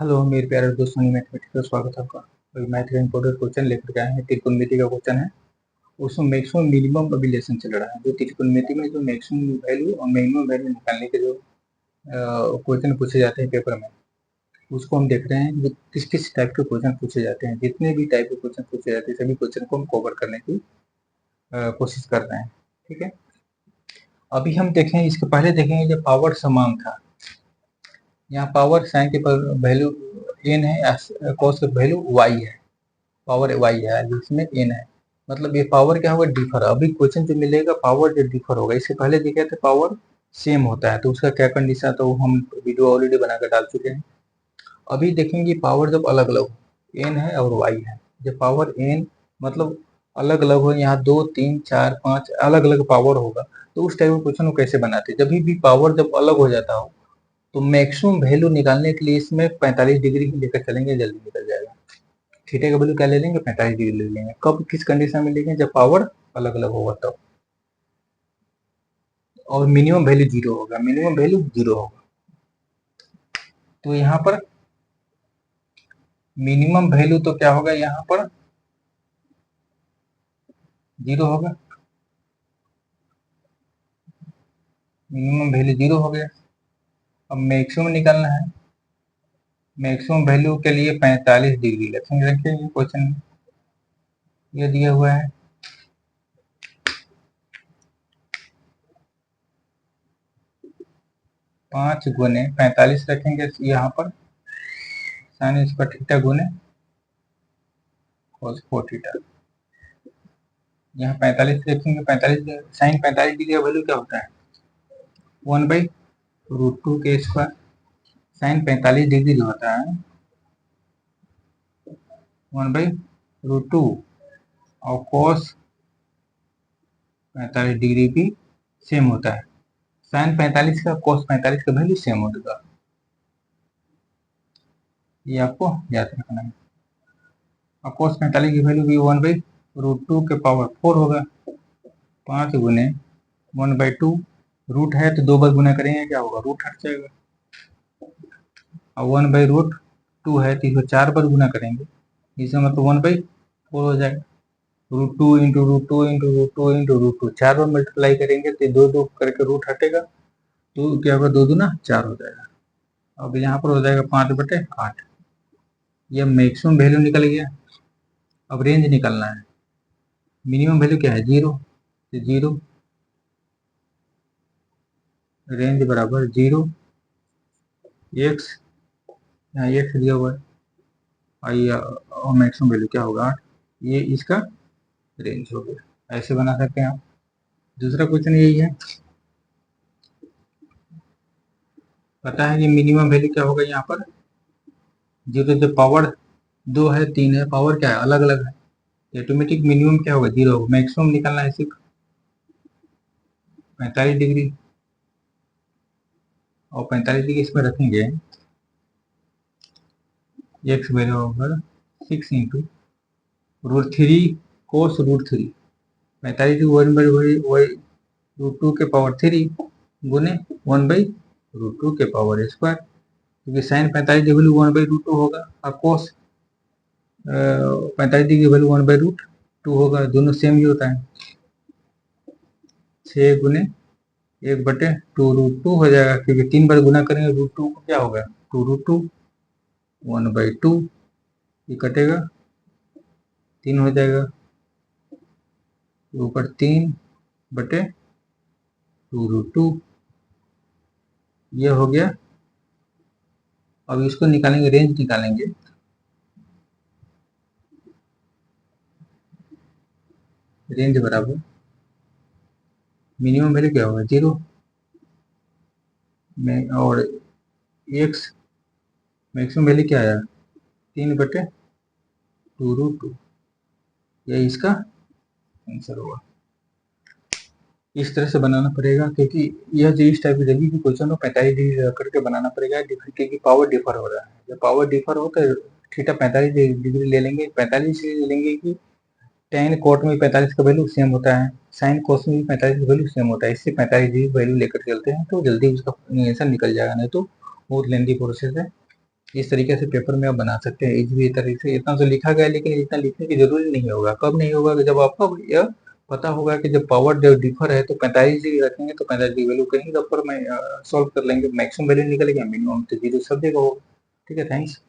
Hello मेरे प्यारे दोस्तों, मैथमेटिक्स का स्वागत है आपका। अभी मैथ का इंपॉर्टेंट क्वेश्चन लेकर के आए हैं। त्रिकोणमिति का क्वेश्चन है। उसमें मैक्सिमम मिनिमम अभी लेसन चल रहा है। जो त्रिकोणमिति में जो मैक्सिमम वैल्यू और मिनिमम वैल्यू निकालने के जो क्वेश्चन पूछे जाते हैं पेपर में, उसको हम देख रहे हैं कि किस किस टाइप के क्वेश्चन पूछे जाते हैं। जितने भी टाइप के क्वेश्चन पूछे जाते हैं सभी क्वेश्चन को हम कवर करने की कोशिश कर रहे हैं। ठीक है, अभी हम देखें, इसके पहले देखेंगे जब पावर समान था। यहाँ पावर साइन के वैल्यू एन है, कॉस का वैल्यू वाई है, पावर वाई है जिसमें एन है। मतलब ये पावर क्या होगा, डिफर। अभी क्वेश्चन जो मिलेगा पावर जो डिफर होगा। इससे पहले देखे थे पावर सेम होता है, तो उसका क्या कंडीशन, तो हम वीडियो ऑलरेडी बनाकर डाल चुके हैं। अभी देखेंगे पावर जब अलग अलग हो, एन है और वाई है। जब पावर एन मतलब अलग अलग हो, यहाँ 2 3 4 5 अलग अलग पावर होगा, तो उस टाइप के क्वेश्चन को कैसे बनाते। जब भी पावर जब अलग हो जाता हो तो मैक्सिमम वैल्यू निकालने के लिए इसमें 45 डिग्री ही लेकर चलेंगे, जल्दी निकल जाएगा। थीटा का वैल्यू क्या ले लेंगे, 45 डिग्री ले लेंगे। कब, किस कंडीशन में लेंगे, जब पावर अलग अलग होगा तब। और मिनिमम वैल्यू जीरो होगा, मिनिमम वैल्यू जीरो होगा। तो यहाँ पर मिनिमम वैल्यू तो क्या होगा, यहाँ पर जीरो होगा। मिनिमम वैल्यू जीरो हो गया। अब मैक्सिमम निकालना है। मैक्सिमम वैल्यू के लिए 45 डिग्री रखेंगे, रखेंगे क्वेश्चन में ये दिया हुआ है। पांच गुने 45 रखेंगे यहाँ पर, साइन इसका थीटा गुने cos 4 थीटा। यहाँ 45 रखेंगे, 45 साइन 45 डिग्री का वैल्यू क्या होता है, 1/√2 के स्क्वायर। साइन 45 डिग्री जो होता है 1/√2, और कॉस 45 डिग्री भी सेम होता है। साइन 45 का कॉस 45 का वैल्यू सेम होगा, ये आपको याद रखना है। और कॉस 45 की वैल्यू भी 1/√2 के पावर 4 होगा। 5 गुने 1/2, रूट है तो 2 बार गुना करेंगे, क्या होगा, रूट हट जाएगा। और 1/√2 है तो इसको 4 बार गुना करेंगे, इसका मतलब 1/4 हो जाएगा। √2 इंटू √2 इंटू √2 इंटू √2, 4 बार मल्टीप्लाई करेंगे तो 2 करके रूट हटेगा, तो क्या होगा, 2 दूना 4 हो जाएगा। अब यहाँ पर हो जाएगा 5/8। ये मैक्सिमम वैल्यू निकल गया। अब रेंज निकालना है। मिनिमम वैल्यू क्या है, जीरो, तो जीरो, रेंज बराबर जीरो, एक्स, यहाँ एक्स दिया हुआ है, और मैक्सिमम वैल्यू क्या होगा 8। ये इसका रेंज हो गया। ऐसे बना सकते हैं आप। दूसरा क्वेश्चन यही है, पता है कि मिनिमम वैल्यू क्या होगा यहाँ पर, जीरो। जो पावर 2 है 3 है, पावर क्या है, अलग अलग है, ऑटोमेटिक मिनिमम क्या होगा, जीरो होगा। मैक्सिमम निकालना है सिर्फ 45 डिग्री, और 45 डिग्री इसमें रखेंगे, एक्स बराबर 6 इंटू √3 कोस √3। 45 डिग्री 1/√2 के पावर 3 गुने 1/√2 के पावर स्क्वायर, क्योंकि साइन 45 डिग्री 1/√2 होगा, और कोस 45 डिग्री वैल्यू 1/√2 होगा। दोनों सेम ही होता है। 6 गुने 1/2 √2 हो जाएगा, क्योंकि 3 बार गुना करेंगे √2 को, क्या होगा 2√2, 1/2, ये कटेगा 3 हो जाएगा, ऊपर 3/2√2, ये हो गया। अब इसको निकालेंगे, रेंज निकालेंगे। रेंज बराबर मिनिमम वैल्यू क्या होगा, जीरो में, और एक्स मैक्सिमम वैल्यू क्या आया, 3/2√2, यही इसका आंसर होगा। इस तरह से बनाना पड़ेगा, क्योंकि यह जो इस टाइप की जल्दी की क्वेश्चन हो 45 डिग्री करके बनाना पड़ेगा, क्योंकि पावर डिफर हो रहा है। जब पावर डिफर हो तो थीटा 45 डिग्री ले लेंगे। 45 ले लेंगे कि टेन कोट में 45 का वैल्यू सेम होता है, साइन कोस में भी 45 का वैल्यू सेम होता है। इससे 45 डिग्री वैल्यू लेकर चलते हैं तो जल्दी उसका आंसर निकल जाएगा, नहीं तो बहुत लेंदी प्रोसेस है। इस तरीके से पेपर में आप बना सकते हैं इजीली तरीके से। इतना तो लिखा गया है, लेकिन इतना लिखने की जरूरी नहीं होगा। कब नहीं होगा कि जब आपको यह पता होगा कि जब पावर जब डिफर है तो 45 डिग्री रखेंगे तो 45 डिग्री वैल्यू कहीं ऊपर में सॉल्व कर लेंगे, मैक्सिमम वैल्यू निकलेगा, मिनिमम तो जीरो सब जगह होगा। ठीक है, थैंक्स।